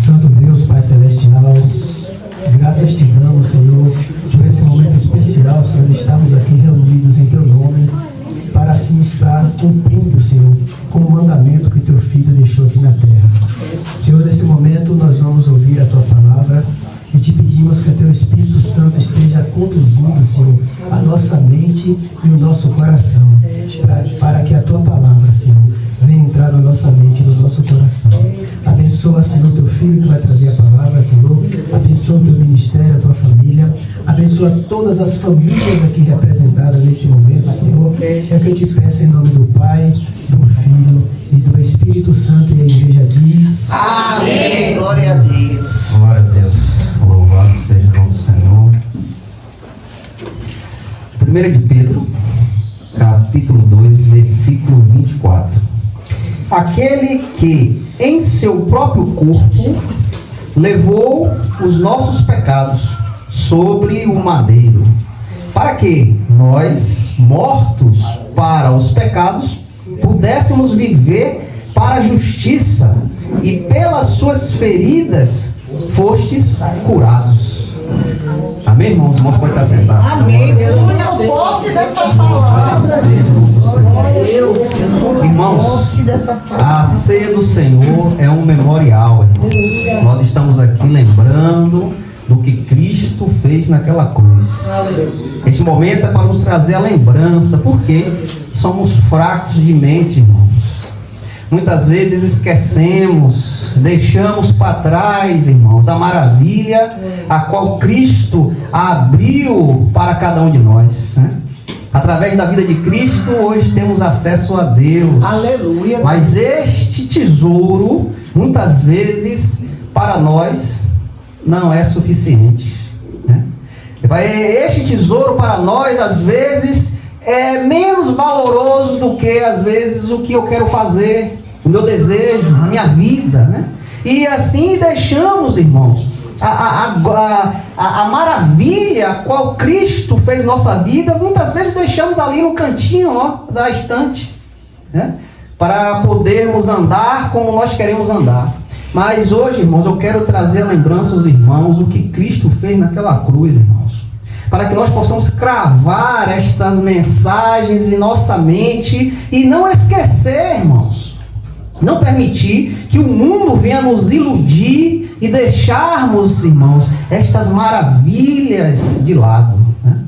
Santo Deus, Pai Celestial, graças te damos, Senhor, por esse momento especial, Senhor, de estarmos aqui reunidos em Teu nome, para assim estar cumprindo, Senhor, com o mandamento que Teu Filho deixou aqui na terra. Senhor, nesse momento nós vamos ouvir a Tua palavra e te pedimos que o Teu Espírito Santo esteja conduzindo, Senhor, a nossa mente e o nosso coração, para que a Tua palavra, Senhor, venha entrar na nossa mente e no nosso coração. Abençoa, Senhor, Teu Filho que vai trazer a palavra, Senhor. Abençoa o Teu ministério, a Tua família. Abençoa todas as famílias aqui representadas neste momento, Senhor. É o que eu te peço em nome do Pai, do Filho e do Espírito Santo. E a igreja diz: Amém. Glória a Deus. Glória a Deus. Louvado seja o nome do Senhor. 1 de Pedro, capítulo 2, versículo 24. Aquele que em seu próprio corpo levou os nossos pecados sobre o madeiro, para que nós, mortos para os pecados, pudéssemos viver para a justiça, e pelas suas feridas fostes curados. Amém, irmãos? Os irmãos podem se assentar. Amém. Deus não posse dessa palavra. Irmãos, a ceia do Senhor é um memorial, irmãos. Nós estamos aqui lembrando do que Cristo fez naquela cruz. Este momento é para nos trazer a lembrança, porque somos fracos de mente, irmãos. Muitas vezes esquecemos, deixamos para trás, irmãos, a maravilha a qual Cristo abriu para cada um de nós, né? Através da vida de Cristo, hoje temos acesso a Deus. Aleluia. Mas este tesouro, muitas vezes, para nós, não é suficiente, né? Este tesouro para nós, às vezes, é menos valoroso do que, às vezes, o que eu quero fazer, o meu desejo, a minha vida, né? E assim deixamos, irmãos, a maravilha a qual Cristo fez nossa vida, muitas vezes deixamos ali no cantinho, ó, da estante, né? Para podermos andar como nós queremos andar. Mas hoje, irmãos, eu quero trazer a lembrança aos irmãos o que Cristo fez naquela cruz, irmãos, para que nós possamos cravar estas mensagens em nossa mente e não esquecer, irmãos, não permitir que o mundo venha nos iludir e deixarmos, irmãos, estas maravilhas de lado, né?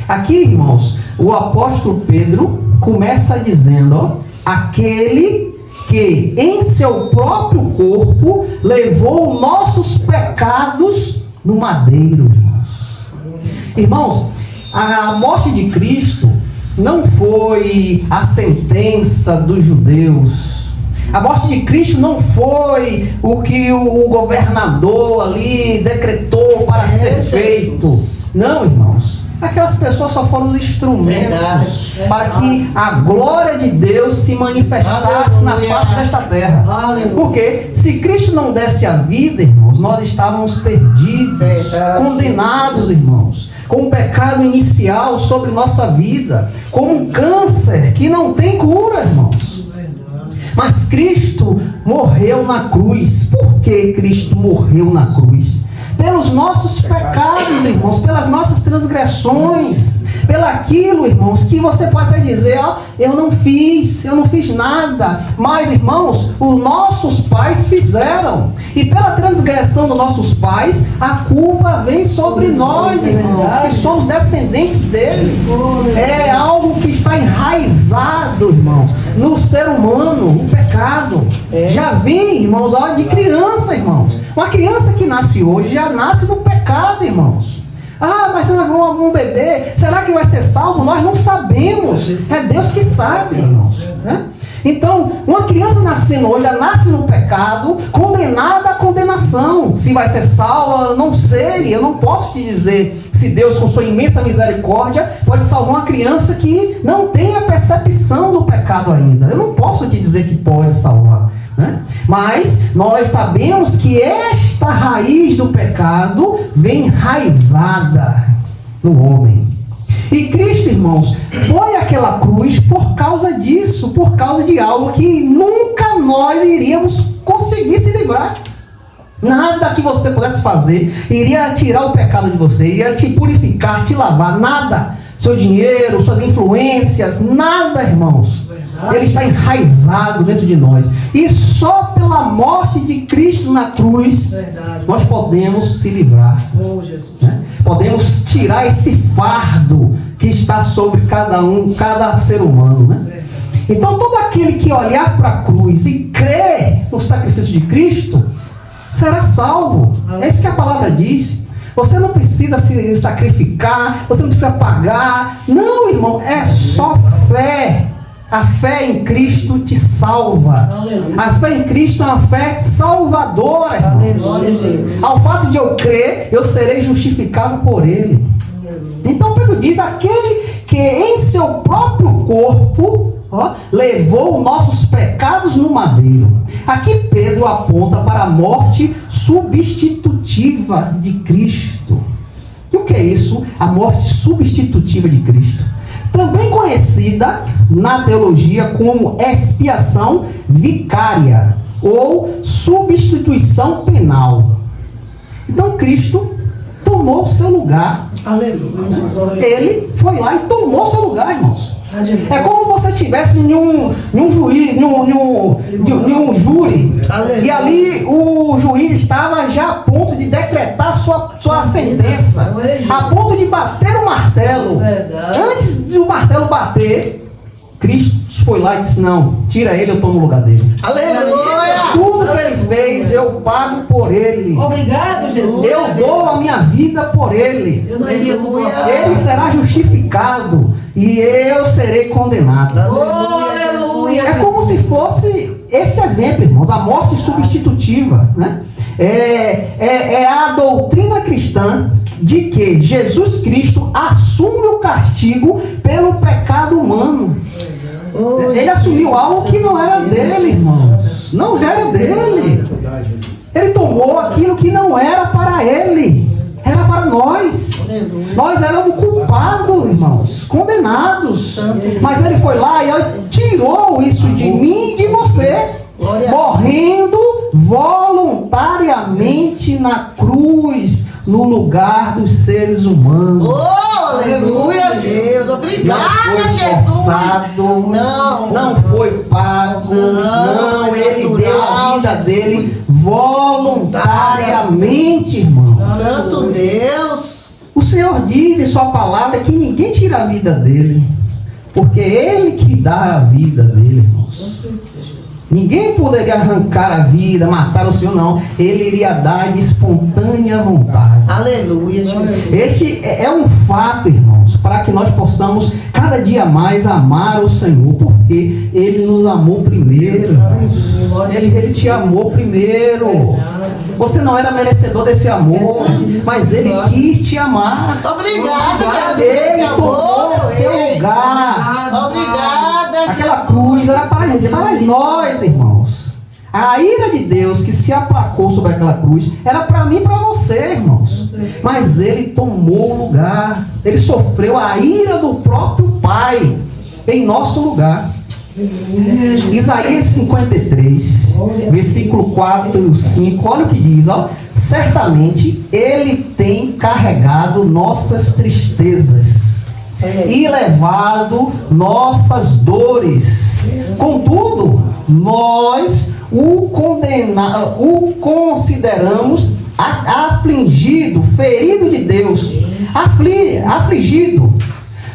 Aqui, irmãos, o apóstolo Pedro começa dizendo, ó, aquele que em seu próprio corpo levou nossos pecados no madeiro, irmãos. Irmãos, a morte de Cristo não foi a sentença dos judeus. A morte de Cristo não foi o que o governador ali decretou para ser feito. Não, irmãos. Aquelas pessoas só foram os instrumentos para que a glória de Deus se manifestasse na face desta terra. Porque se Cristo não desse a vida, irmãos, nós estávamos perdidos, condenados, irmãos, com um pecado inicial sobre nossa vida, com um câncer que não tem cura, irmãos. Mas Cristo morreu na cruz. Por que Cristo morreu na cruz? Pelos nossos pecados, irmãos, pelas nossas transgressões, pelaquilo, irmãos, que você pode até dizer, ó, eu não fiz nada. Mas, irmãos, os nossos pais fizeram. E pela transgressão dos nossos pais, a culpa vem sobre nós, irmãos, que somos descendentes dele. É algo que está enraizado, irmãos, no ser humano, o pecado. Já vem, irmãos, ó, de criança, irmãos. Uma criança que nasce hoje já nasce no pecado, irmãos. Ah, mas um bebê, será que vai ser salvo? Nós não sabemos. É Deus que sabe, irmãos, né? Então, uma criança nascendo hoje, já nasce no pecado, condenada à condenação. Se vai ser salva, eu não sei, eu não posso te dizer se Deus, com sua imensa misericórdia, pode salvar uma criança que não tem a percepção do pecado ainda. Eu não posso te dizer que pode salvar, né? Mas nós sabemos que esta raiz do pecado vem enraizada no homem. E Cristo, irmãos, foi àquela cruz por causa disso, por causa de algo que nunca nós iríamos conseguir se livrar. Nada que você pudesse fazer iria tirar o pecado de você, iria te purificar, te lavar, nada. Seu dinheiro, suas influências, nada, irmãos. Ele está enraizado dentro de nós. E só pela morte de Cristo na cruz, nós podemos se livrar. Né? Podemos tirar esse fardo que está sobre cada ser humano. Né? Então, todo aquele que olhar para a cruz e crer no sacrifício de Cristo, será salvo. É isso que a palavra diz. Você não precisa se sacrificar, você não precisa pagar. Não, irmão, é só fé. A fé em Cristo te salva. Aleluia. A fé em Cristo é uma fé salvadora, irmão. Ao fato de eu crer, eu serei justificado por Ele. Então Pedro diz, aquele que em seu próprio corpo levou nossos pecados no madeiro. Aqui Pedro aponta para a morte substitutiva de Cristo. E o que é isso? A morte substitutiva de Cristo. Também conhecida na teologia como expiação vicária ou substituição penal. Então Cristo tomou o seu lugar. Aleluia. Ele foi lá e tomou o seu lugar, irmãos. É como você estivesse em um júri. E ali o juiz estava já a ponto de decretar sua sentença, a ponto de bater o martelo. Antes de o martelo bater, Cristo foi lá e disse, não, tira ele, eu tomo o lugar dele. Aleluia! Tudo que ele fez, eu pago por ele. Obrigado, Jesus. Eu dou a minha vida por ele. Ele será justificado e eu serei condenado. Aleluia! É como se fosse esse exemplo, irmãos, a morte substitutiva, né? É a doutrina cristã de que Jesus Cristo assume o castigo pelo pecado humano. Ele assumiu algo que não era dele, irmãos. Não era dele. Ele tomou aquilo que não era para ele. Era para nós. Nós éramos culpados, irmãos, condenados. Mas ele foi lá e tirou isso de mim e de você, morrendo voluntariamente na cruz, no lugar dos seres humanos. Oh, aleluia, Deus. Obrigada, não foi forçado, não foi pago, não, ele deu a vida dele voluntariamente, irmão. Santo Deus. O Senhor diz em sua palavra que ninguém tira a vida dele, porque é ele que dá a vida dele, irmãos. Ninguém poderia arrancar a vida, matar o Senhor, não. Ele iria dar de espontânea vontade. Aleluia, Jesus. Este é um fato, irmãos, para que nós possamos cada dia mais amar o Senhor, porque Ele nos amou primeiro. Ele te amou primeiro. Você não era merecedor desse amor, mas Ele quis te amar. Obrigada, Ele tomou o seu lugar. Obrigada. Aquela cruz era para nós, irmãos. A ira de Deus que se aplacou sobre aquela cruz era para mim e para você, irmãos. Mas Ele tomou o lugar. Ele sofreu a ira do próprio Pai em nosso lugar. Isaías 53, versículo 4 e 5, olha o que diz, ó. Certamente Ele tem carregado nossas tristezas e levado nossas dores. Contudo, nós o consideramos afligido, ferido de Deus, afligido.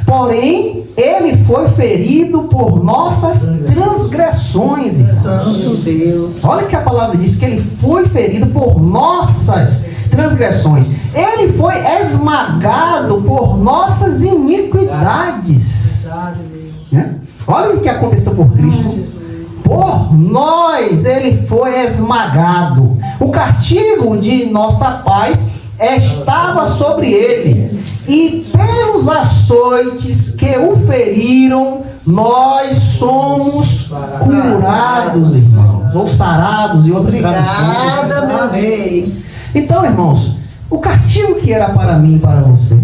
Porém, Ele foi ferido por nossas transgressões. Santo Deus. Olha o que a palavra diz, que Ele foi ferido por nossas transgressões. Ele foi esmagado por nossas iniquidades. Né? Olha o que aconteceu por Cristo. Por nós Ele foi esmagado. O castigo de nossa paz estava sobre Ele. E pelos açoites que o feriram, nós somos curados, irmãos. Ou sarados em outras traduções. Obrigada, meu rei. Então, irmãos, o castigo que era para mim e para você,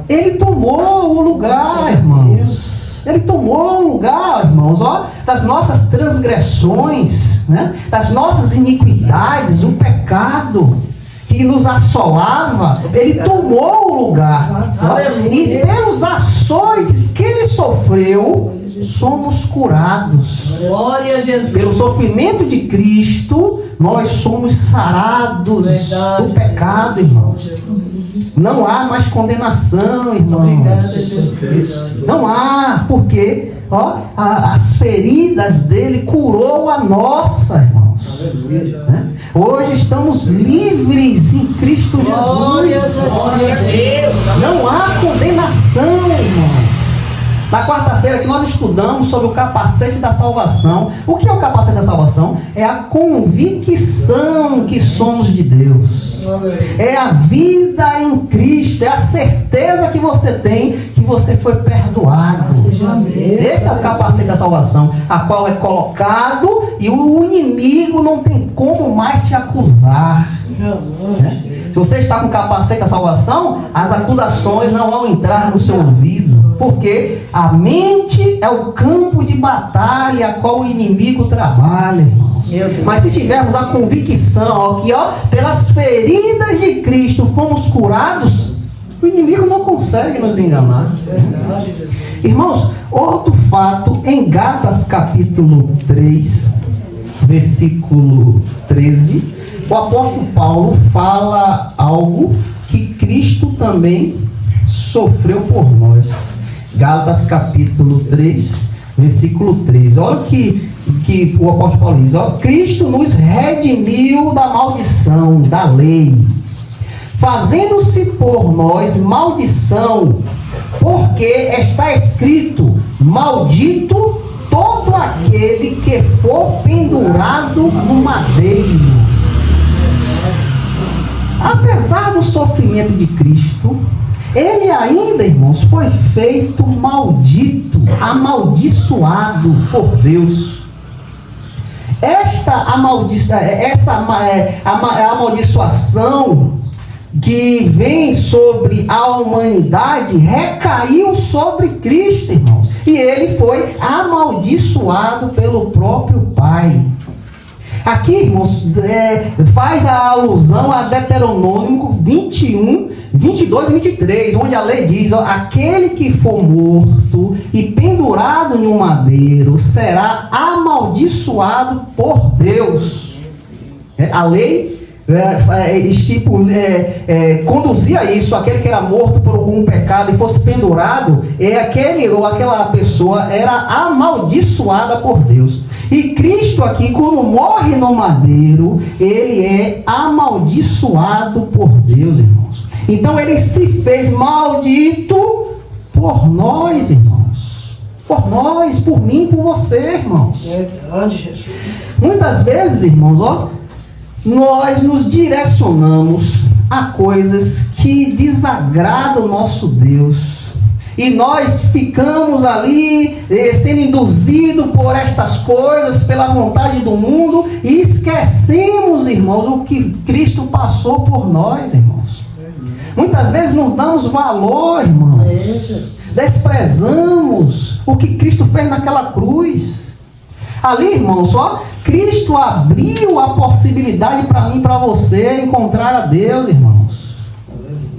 Ele tomou o lugar, irmãos. Ele tomou o lugar, irmãos, ó, das nossas transgressões, né? Das nossas iniquidades, o pecado que nos assolava. Ele tomou o lugar. E pelos açoites que ele sofreu, somos curados. Glória a Jesus. Pelo sofrimento de Cristo, nós somos sarados do pecado, irmãos. Não há mais condenação, irmãos. Não há, porque ó, as feridas dele curou a nossa, irmãos. Né? Hoje estamos livres em Cristo Jesus. Não há condenação, irmãos. Na quarta-feira que nós estudamos sobre o capacete da salvação. O que é o capacete da salvação? É a convicção que somos de Deus. É a vida em Cristo. É a certeza que você tem que você foi perdoado. Esse é o capacete da salvação, a qual é colocado e o inimigo não tem como mais te acusar. Se você está com o capacete da salvação, as acusações não vão entrar no seu ouvido. Porque a mente é o campo de batalha a qual o inimigo trabalha, irmãos. Mas se tivermos a convicção que pelas feridas de Cristo fomos curados, o inimigo não consegue nos enganar. Irmãos, outro fato, em Gálatas capítulo 3, versículo 13, o apóstolo Paulo fala algo que Cristo também sofreu por nós. Gálatas capítulo 3, versículo 13. Olha o que o apóstolo Paulo diz. Ó, Cristo nos redimiu da maldição da lei, fazendo-se por nós maldição, porque está escrito: maldito todo aquele que for pendurado no madeiro. Apesar do sofrimento de Cristo, ele ainda, irmãos, foi feito maldito, amaldiçoado por Deus. Essa amaldiçoação que vem sobre a humanidade recaiu sobre Cristo, irmãos. E ele foi amaldiçoado pelo próprio Pai. Aqui, irmãos, faz a alusão a Deuteronômio 21, 22 e 23, onde a lei diz: aquele que for morto e pendurado em um madeiro será amaldiçoado por Deus. A lei conduzia isso: aquele que era morto por algum pecado e fosse pendurado, aquele ou aquela pessoa era amaldiçoada por Deus. E Cristo aqui, quando morre no madeiro, ele é amaldiçoado por Deus, irmãos. Então ele se fez maldito por nós, irmãos. Por nós, por mim, por você, irmãos. Muitas vezes, irmãos, nós nos direcionamos a coisas que desagradam o nosso Deus. E nós ficamos ali sendo induzidos por estas coisas, pela vontade do mundo, e esquecemos, irmãos, o que Cristo passou por nós, irmãos. Muitas vezes nos damos valor, irmãos. Desprezamos o que Cristo fez naquela cruz. Ali, irmãos, Cristo abriu a possibilidade para mim e para você encontrar a Deus, irmãos.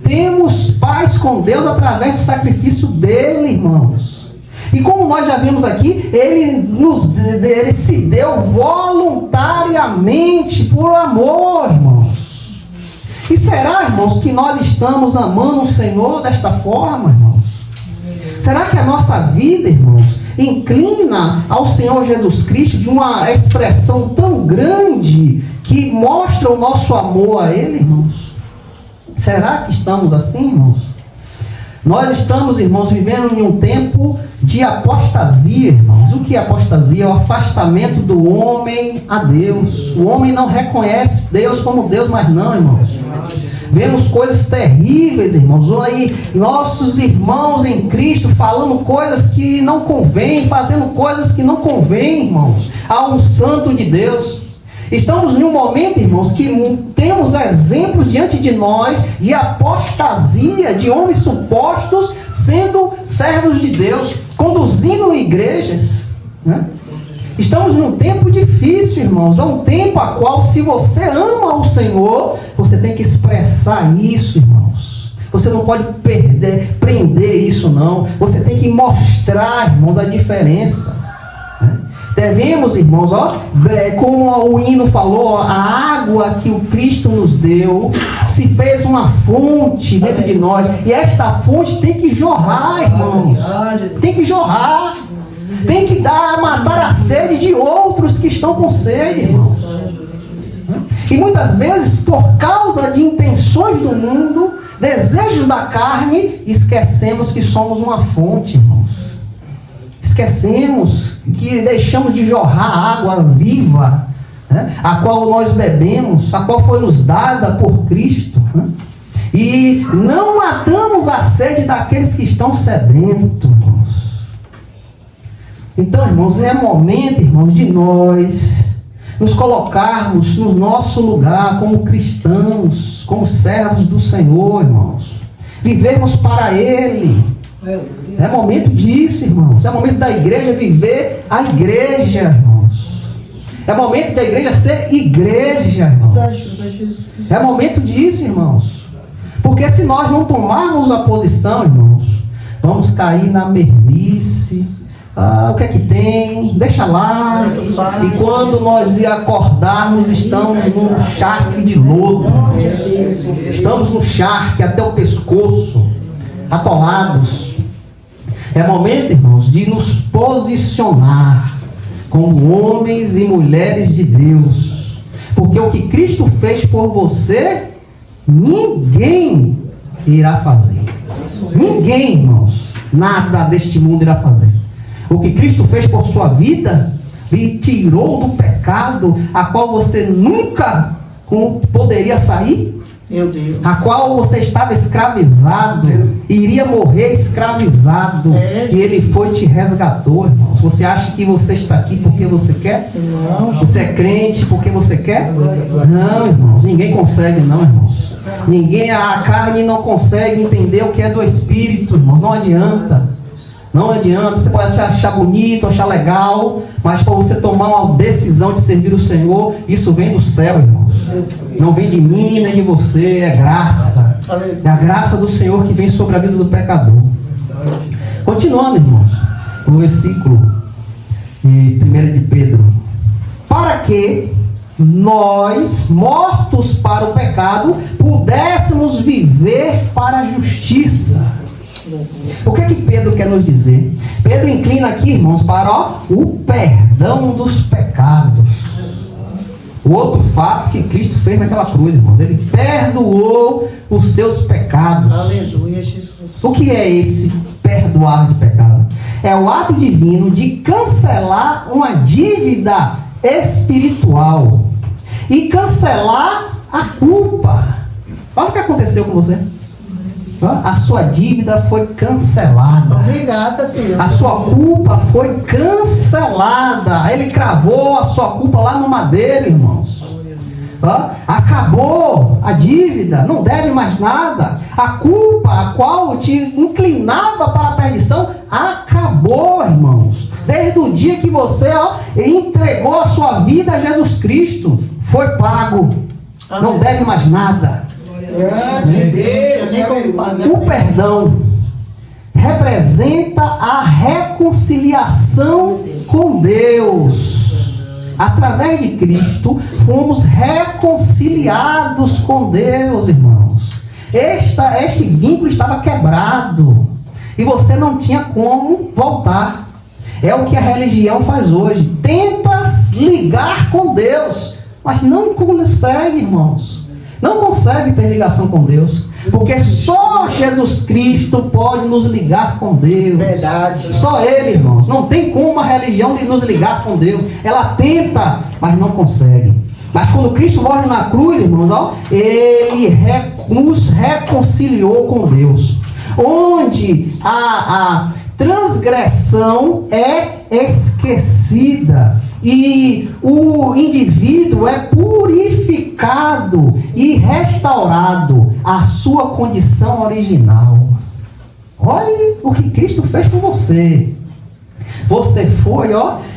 Temos paz com Deus através do sacrifício dele, irmãos. E como nós já vimos aqui, ele se deu voluntariamente por amor, irmãos. E será, irmãos, que nós estamos amando o Senhor desta forma, irmãos? Será que a nossa vida, irmãos, inclina ao Senhor Jesus Cristo de uma expressão tão grande que mostra o nosso amor a Ele, irmãos? Será que estamos assim, irmãos? Nós estamos, irmãos, vivendo em um tempo de apostasia, irmãos. O que é apostasia? É o afastamento do homem a Deus. O homem não reconhece Deus como Deus, mas não, irmãos. Vemos coisas terríveis, irmãos. Aí, nossos irmãos em Cristo falando coisas que não convêm, fazendo coisas que não convêm, irmãos, a um santo de Deus. Estamos em um momento, irmãos, que temos exemplos diante de nós de apostasia, de homens supostos sendo servos de Deus, conduzindo igrejas, né? Estamos num tempo difícil, irmãos. É um tempo a qual, se você ama o Senhor, você tem que expressar isso, irmãos. Você não pode prender isso, não. Você tem que mostrar, irmãos, a diferença, né? Devemos, irmãos, como o hino falou, a água que o Cristo nos deu se fez uma fonte dentro de nós. E esta fonte tem que jorrar, irmãos. Tem que jorrar. Tem que matar a sede de outros que estão com sede, irmãos. E muitas vezes, por causa de intenções do mundo, desejos da carne, esquecemos que somos uma fonte, irmãos. Esquecemos que deixamos de jorrar água viva, né, a qual nós bebemos, a qual foi nos dada por Cristo, né? E não matamos a sede daqueles que estão sedentos, irmãos. Então, irmãos, é momento, irmãos, de nós nos colocarmos no nosso lugar como cristãos, como servos do Senhor, irmãos. Vivermos para Ele. É momento disso, irmãos. É momento da igreja viver a igreja, irmãos. É momento da igreja ser igreja, irmãos. É momento disso, irmãos. Porque se nós não tomarmos a posição, irmãos, vamos cair na mermice. O que é que tem? Deixa lá. E quando nós acordarmos, estamos num charque de lodo. Estamos no charque até o pescoço, atolados. É momento, irmãos, de nos posicionar como homens e mulheres de Deus. Porque o que Cristo fez por você, ninguém irá fazer. Ninguém, irmãos, nada deste mundo irá fazer. O que Cristo fez por sua vida, lhe tirou do pecado, a qual você nunca poderia sair, meu Deus, a qual você estava escravizado, iria morrer escravizado, e Ele foi e te resgatou, irmãos. Você acha que você está aqui porque você quer? Não. Você é crente porque você quer? Não, irmãos, ninguém consegue, não, irmãos. A carne não consegue entender o que é do Espírito, irmãos, não adianta. Não adianta, você pode achar bonito, achar legal, mas para você tomar uma decisão de servir o Senhor, isso vem do céu, irmãos. Não vem de mim, nem de você, é graça. É a graça do Senhor que vem sobre a vida do pecador. Continuando, irmãos, no versículo de 1 de Pedro. Para que nós, mortos para o pecado, pudéssemos viver para a justiça. O que é que Pedro quer nos dizer? Pedro inclina aqui, irmãos, para o perdão dos pecados. O outro fato que Cristo fez naquela cruz, irmãos, Ele perdoou os seus pecados. Aleluia, Jesus. O que é esse perdoar de pecado? É o ato divino de cancelar uma dívida espiritual e cancelar a culpa. Olha o que aconteceu com você. A sua dívida foi cancelada. Obrigada, Senhor. A sua culpa foi cancelada. Ele cravou a sua culpa lá no madeiro, irmãos. Acabou a dívida, não deve mais nada. A culpa a qual te inclinava para a perdição acabou, irmãos. Desde o dia que você entregou a sua vida a Jesus Cristo, foi pago. Amém. Não deve mais nada. O perdão representa a reconciliação com Deus. Através de Cristo, fomos reconciliados com Deus, irmãos. Este vínculo estava quebrado e você não tinha como voltar. É o que a religião faz hoje. Tenta ligar com Deus, mas não consegue, irmãos. Não consegue ter ligação com Deus, porque só Jesus Cristo pode nos ligar com Deus. Verdade. Só Ele, irmãos. Não tem como a religião de nos ligar com Deus. Ela tenta, mas não consegue. Mas quando Cristo morre na cruz, irmãos, Ele nos reconciliou com Deus. Onde a transgressão é esquecida e o indivíduo é purificado e restaurado à sua condição original. Olhe o que Cristo fez por você. Você foi,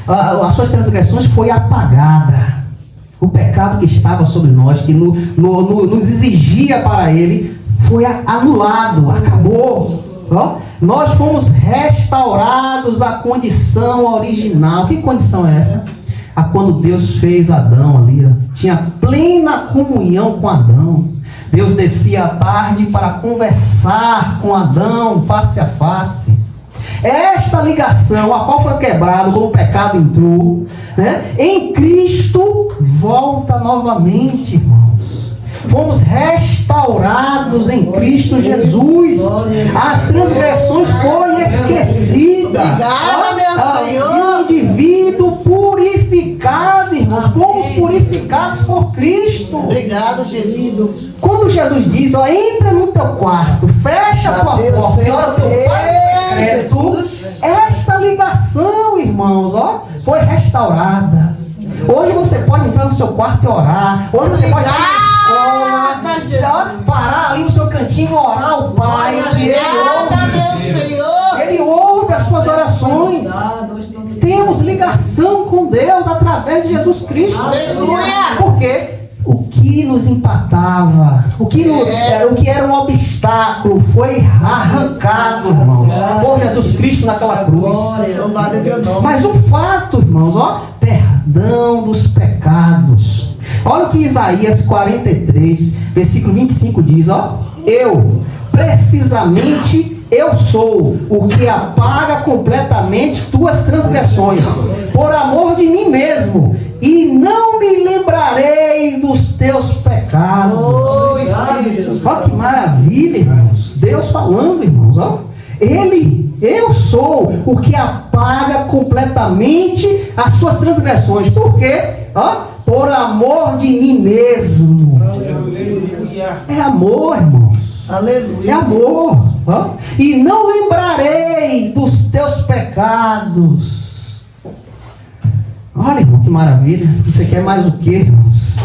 as suas transgressões foi apagada. O pecado que estava sobre nós, que nos exigia para ele, foi anulado, acabou. Nós fomos restaurados à condição original. Que condição é essa? A quando Deus fez Adão ali, tinha plena comunhão com Adão. Deus descia à tarde para conversar com Adão face a face. Esta ligação, a qual foi quebrada quando o pecado entrou, né, em Cristo volta novamente, irmãos. Fomos restaurados em Cristo Jesus. As transgressões foram esquecidas. Obrigada, meu Senhor. E o indivíduo purificado, irmãos. Fomos purificados por Cristo. Obrigado, Jesus. Quando Jesus diz, entra no teu quarto, fecha a tua porta e ora o teu Pai secreto, esta ligação, irmãos, foi restaurada. Hoje você pode entrar no seu quarto e orar. Hoje você pode ir na escola, parar ali no seu cantinho e orar ao Pai. Ele ouve as suas orações. Temos ligação com Deus através de Jesus Cristo. Por quê? O que nos empatava, o que era um obstáculo, foi arrancado, irmãos, por Jesus Cristo naquela cruz. Mas o fato, irmãos, perdão dos pecados. Olha o que Isaías 43, versículo 25 diz, precisamente eu sou o que apaga completamente tuas transgressões, por amor de mim mesmo, e não me lembrarei dos teus pecados. Olha que maravilha, irmãos. Deus falando, irmãos, eu sou o que apaga completamente as suas transgressões. Por quê? Por amor de mim mesmo. É amor, irmãos. Aleluia. É amor. E não lembrarei dos teus pecados. Olha, irmão, que maravilha. Você quer mais o quê, irmãos?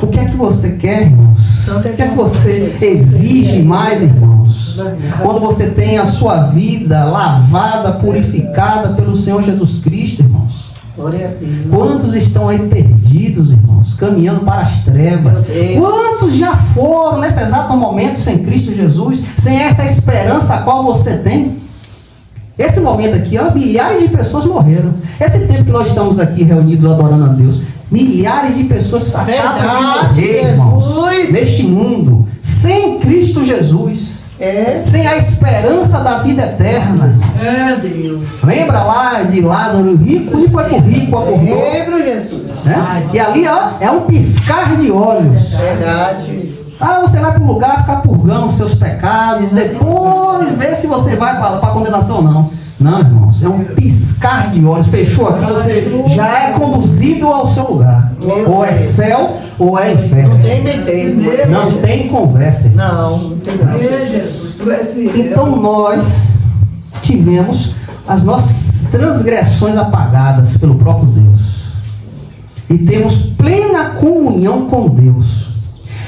O que é que você quer, irmãos? O que é que você exige mais, irmãos? Quando você tem a sua vida lavada, purificada pelo Senhor Jesus Cristo, irmãos. Quantos estão aí perdidos, irmãos, caminhando para as trevas? Quantos já foram nesse exato momento sem Cristo Jesus, sem essa esperança a qual você tem? Esse momento aqui, milhares de pessoas morreram. Esse tempo que nós estamos aqui reunidos adorando a Deus, milhares de pessoas acabam de morrer, irmãos, neste mundo, sem Cristo Jesus. Sem a esperança da vida eterna. Deus. Lembra lá de Lázaro, o rico? E foi pro rico, acordou. Lembro, Jesus. E ali, é um piscar de olhos. Verdade. Você vai para um lugar ficar purgando os seus pecados, depois ver se você vai para a condenação ou não. Não, irmãos, é um piscar de olhos. Fechou aqui, você já é conduzido ao seu lugar. Ou é céu ou é inferno. Não tem conversa. Não tem nada. Então nós tivemos as nossas transgressões apagadas pelo próprio Deus. E temos plena comunhão com Deus.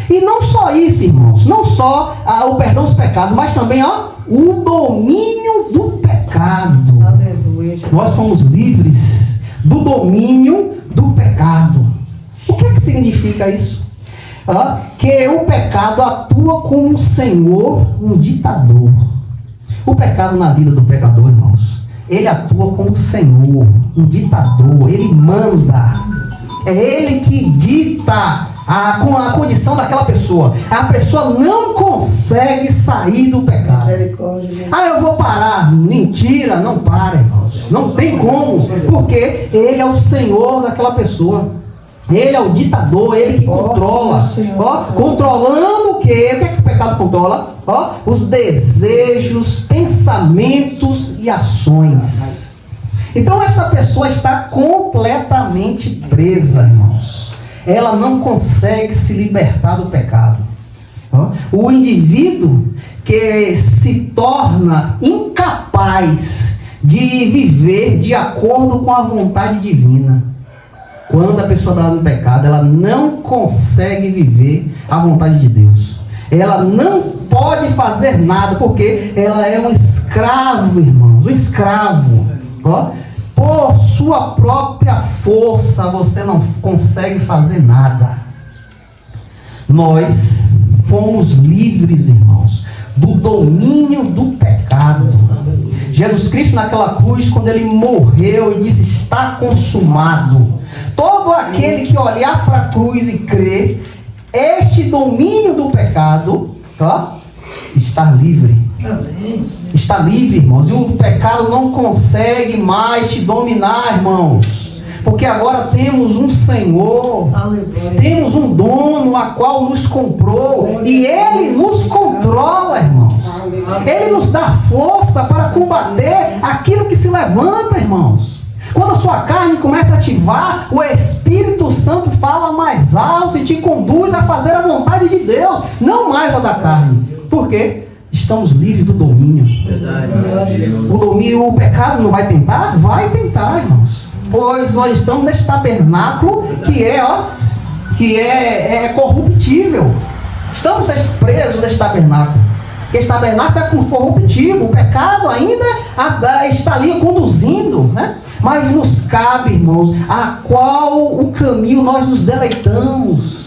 E não só isso, irmãos, não só o perdão dos pecados, mas também o domínio do pecado. Aleluia. Nós fomos livres do domínio do pecado. O que significa isso? Que o pecado atua como um senhor, um ditador. O pecado na vida do pecador, irmãos, ele atua como um senhor, um ditador, ele manda. É ele que dita com a condição daquela pessoa. A pessoa não consegue sair do pecado. Eu vou parar. Mentira, não para, irmãos. Não tem como. Porque ele é o senhor daquela pessoa. Ele é o ditador, ele que controla. Controlando o quê? O que é que o pecado controla? Os desejos, pensamentos e ações. Então esta pessoa está completamente presa, irmãos. Ela não consegue se libertar do pecado. O indivíduo que se torna incapaz de viver de acordo com a vontade divina. Quando a pessoa está no pecado, ela não consegue viver a vontade de Deus. Ela não pode fazer nada, porque ela é um escravo, irmãos, um escravo. Ó, por sua própria força você não consegue fazer nada. Nós fomos livres, irmãos, do domínio do pecado. Jesus Cristo naquela cruz, quando ele morreu e disse: está consumado. Todo aquele que olhar para a cruz e crer, este domínio do pecado, ó, está livre. Está livre, irmãos. E o pecado não consegue mais te dominar, irmãos. Porque agora temos um Senhor, temos um dono a qual nos comprou, e Ele nos controla, irmãos. Ele nos dá força para combater aquilo que se levanta, irmãos. Quando a sua carne começa a ativar, o Espírito Santo fala mais alto e te conduz a fazer a vontade de Deus, não mais a da carne. Por quê? Estamos livres do domínio. O domínio, o pecado não vai tentar? Vai tentar, irmãos. Pois nós estamos nesse tabernáculo que é corruptível. Estamos presos nesse tabernáculo. Porque esse tabernáculo é corruptível. O pecado ainda está ali conduzindo, né? Mas nos cabe, irmãos, a qual o caminho nós nos deleitamos.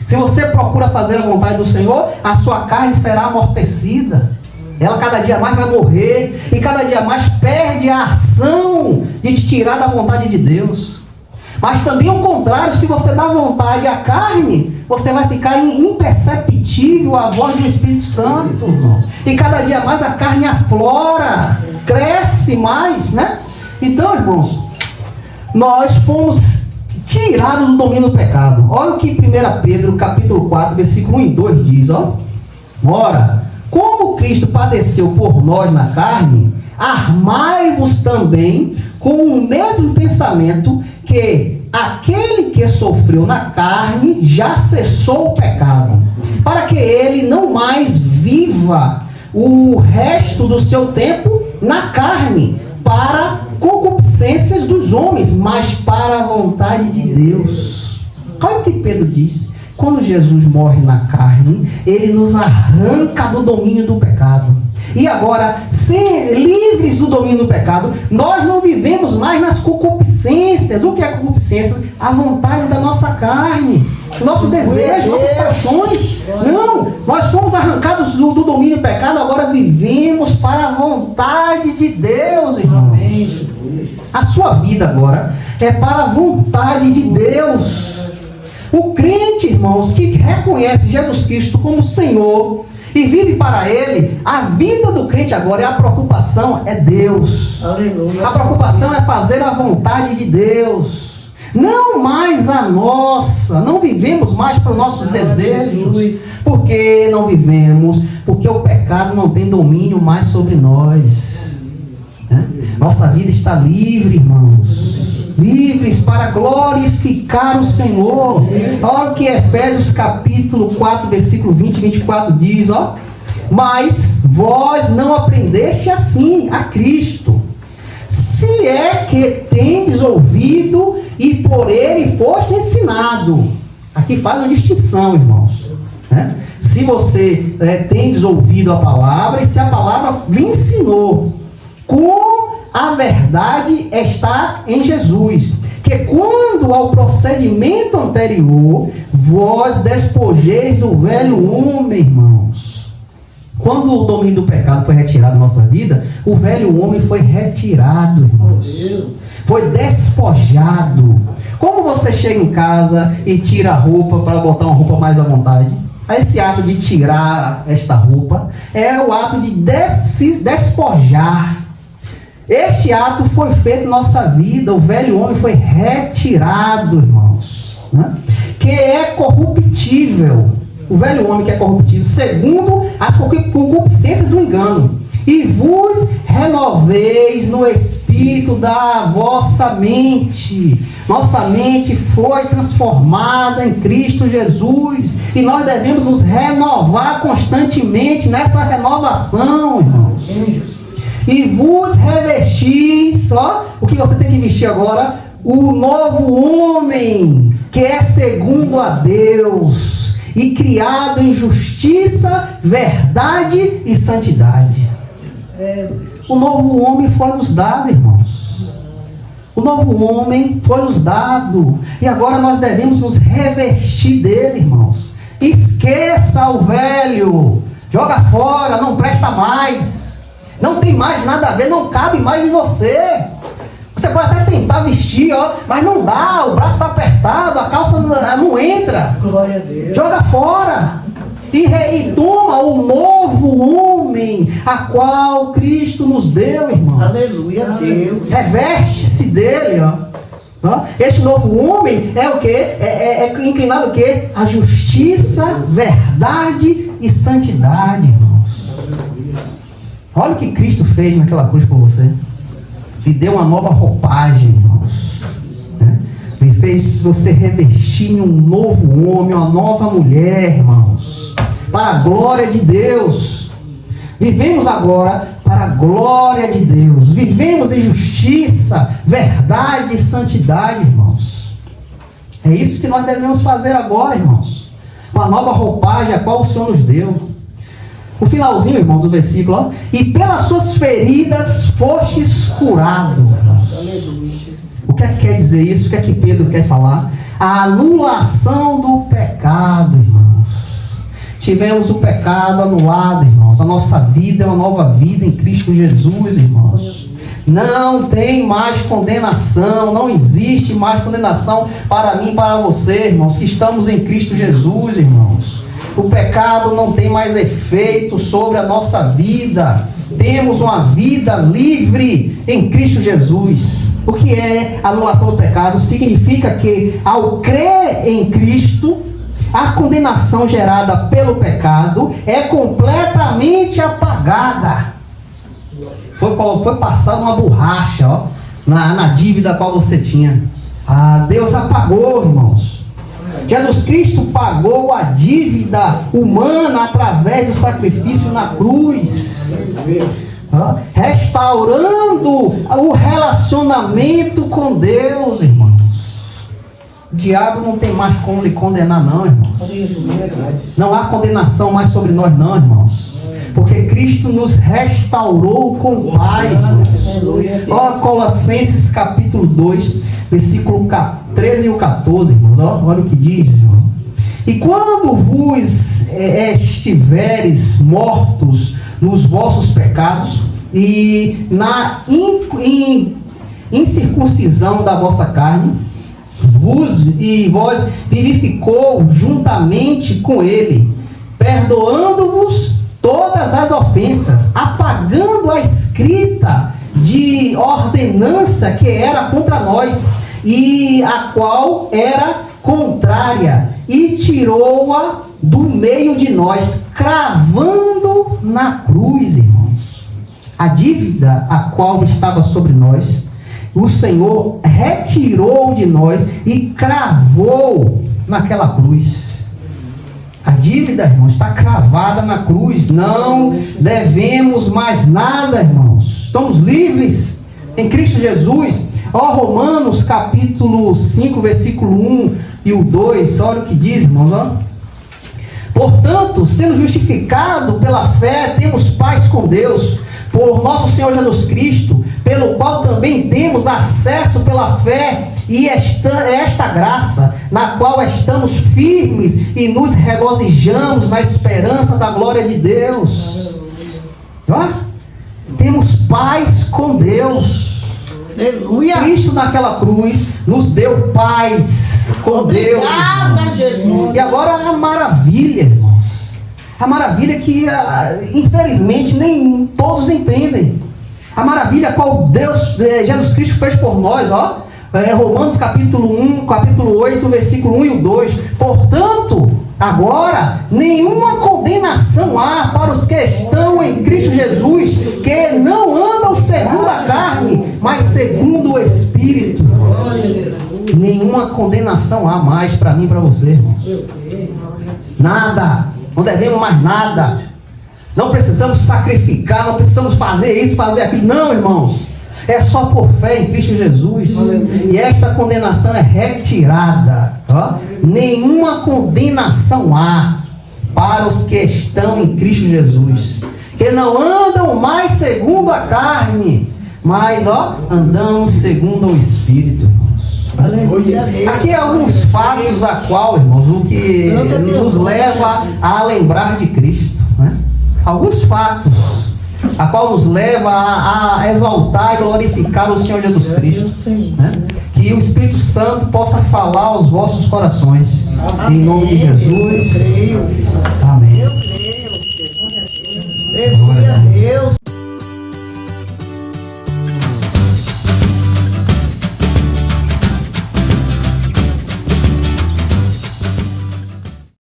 Se você procura fazer a vontade do Senhor, a sua carne será amortecida. Ela cada dia mais vai morrer e cada dia mais perde a ação de te tirar da vontade de Deus. Mas também o contrário, se você dá vontade à carne, você vai ficar imperceptível à voz do Espírito Santo, irmãos. E cada dia mais a carne aflora, cresce mais, né? Então, irmãos, nós fomos tirados do domínio do pecado. Olha o que 1 Pedro, capítulo 4, versículo 1 e 2 diz, ó. Ora, como Cristo padeceu por nós na carne, armai-vos também com o mesmo pensamento, que aquele que sofreu na carne já cessou o pecado, para que ele não mais viva o resto do seu tempo na carne, para concupiscências dos homens, mas para a vontade de Deus. Olha o que Pedro diz. Quando Jesus morre na carne, ele nos arranca do domínio do pecado. E agora, livres do domínio do pecado, nós não vivemos mais nas concupiscências. O que é concupiscência? A vontade da nossa carne, nosso desejo, nossas paixões. Não, nós fomos arrancados do domínio do pecado, agora vivemos para a vontade de Deus, irmão. A sua vida agora é para a vontade de Deus. O crente, irmãos, que reconhece Jesus Cristo como Senhor e vive para Ele, a vida do crente agora, a preocupação é Deus. Aleluia. A preocupação é fazer a vontade de Deus. Não mais a nossa. Não vivemos mais para os nossos desejos. Por que não vivemos? Porque o pecado não tem domínio mais sobre nós. Nossa vida está livre, irmãos. Livres para glorificar o Senhor. Olha o que Efésios capítulo 4, versículo 20 e 24 diz, ó. Mas vós não aprendeste assim a Cristo, se é que tendes ouvido e por ele foste ensinado. Aqui faz uma distinção, irmãos, né? Se você tendes ouvido a palavra e se a palavra lhe ensinou, com a verdade está em Jesus, que quando ao procedimento anterior, vós despojeis do velho homem, irmãos. Quando o domínio do pecado foi retirado da nossa vida, o velho homem foi retirado, irmãos. Foi despojado. Como você chega em casa e tira a roupa para botar uma roupa mais à vontade? Esse ato de tirar esta roupa é o ato de despojar. Este ato foi feito em nossa vida. O velho homem foi retirado, irmãos, né? Que é corruptível. O velho homem que é corruptível, segundo as concupiscências do engano. E vos renoveis no espírito da vossa mente. Nossa mente foi transformada em Cristo Jesus. E nós devemos nos renovar constantemente nessa renovação, irmãos. E vos revestis, ó, o que você tem que vestir agora? O novo homem, que é segundo a Deus. e criado em justiça, verdade e santidade. O novo homem foi nos dado, irmãos. O novo homem foi nos dado. E agora nós devemos nos revestir dele, irmãos. Esqueça o velho. Joga fora, não presta mais. Não tem mais nada a ver, não cabe mais em você. Você pode até tentar vestir, mas não dá, o braço está apertado, a calça não entra. Glória a Deus. Joga fora. E toma o novo homem, a qual Cristo nos deu, irmão. Aleluia, Deus. Reveste-se dele, Este novo homem é o quê? É inclinado o quê? A justiça, verdade e santidade, irmãos. Olha o que Cristo fez naquela cruz por você. Lhe deu uma nova roupagem, irmãos. Ele fez você revestir em um novo homem, uma nova mulher, irmãos. Para a glória de Deus. Vivemos agora para a glória de Deus. Vivemos em justiça, verdade e santidade, irmãos. É isso que nós devemos fazer agora, irmãos. Uma nova roupagem a qual o Senhor nos deu. O finalzinho, irmãos, do versículo. E pelas suas feridas fostes curado. O que é que quer dizer isso? O que é que Pedro quer falar? A anulação do pecado, irmãos. Tivemos o pecado anulado, irmãos. A nossa vida é uma nova vida em Cristo Jesus, irmãos. Não tem mais condenação. Não existe mais condenação para mim e para você, irmãos, que estamos em Cristo Jesus, irmãos. O pecado não tem mais efeito sobre a nossa vida. Temos uma vida livre em Cristo Jesus. O que é anulação do pecado? Significa que ao crer em Cristo, a condenação gerada pelo pecado é completamente apagada. Foi passada uma borracha na dívida qual você tinha. Deus apagou, irmãos. Jesus Cristo pagou a dívida humana através do sacrifício na cruz, restaurando o relacionamento com Deus, irmãos. O diabo não tem mais como lhe condenar, não, irmãos. Não há condenação mais sobre nós, não, irmãos. Porque Cristo nos restaurou com o Pai, irmãos. Olha Colossenses capítulo 2, versículo 13 e 14, irmãos. Olha o que diz, irmãos. E quando vos estiveres mortos nos vossos pecados e na incircuncisão da vossa carne, vós vivificou juntamente com ele, perdoando-vos todas as ofensas, apagando a escrita de ordenança que era contra nós, e a qual era contrária, e tirou-a do meio de nós, cravando na cruz, irmãos. A dívida a qual estava sobre nós, o Senhor retirou de nós e cravou naquela cruz. A dívida, irmãos, está cravada na cruz. Não devemos mais nada, irmãos. Estamos livres em Cristo Jesus. Romanos capítulo 5, versículo 1 e o 2. Olha o que diz, irmãos. Portanto, sendo justificado pela fé, temos paz com Deus, por nosso Senhor Jesus Cristo, pelo qual também temos acesso pela fé e esta graça, na qual estamos firmes e nos regozijamos na esperança da glória de Deus. Temos paz com Deus. Aleluia. Cristo naquela cruz nos deu paz com Deus. Obrigada, Jesus. E agora a maravilha, irmãos. A maravilha que, infelizmente, nem todos entendem. A maravilha a qual Jesus Cristo fez por nós, Romanos capítulo 1, capítulo 8, versículo 1 e o 2. Portanto, agora, nenhuma condenação há para os que estão em Cristo Jesus, que não andam segundo a carne, mas segundo o Espírito. Nenhuma condenação há mais para mim e para você, irmãos. Nada. Não devemos mais nada. Não precisamos sacrificar, não precisamos fazer isso, fazer aquilo. Não, irmãos. É só por fé em Cristo Jesus. E esta condenação é retirada. Ó, nenhuma condenação há para os que estão em Cristo Jesus, que não andam mais segundo a carne, mas andamos segundo o Espírito. Aleluia. Aqui há alguns fatos a qual, irmãos, o que nos leva a lembrar de Cristo, né? Alguns fatos a qual nos leva a exaltar e glorificar o Senhor Jesus Cristo, né? Que o Espírito Santo possa falar aos vossos corações, em nome de Jesus. Eu creio. Amém. Aleluia a Deus.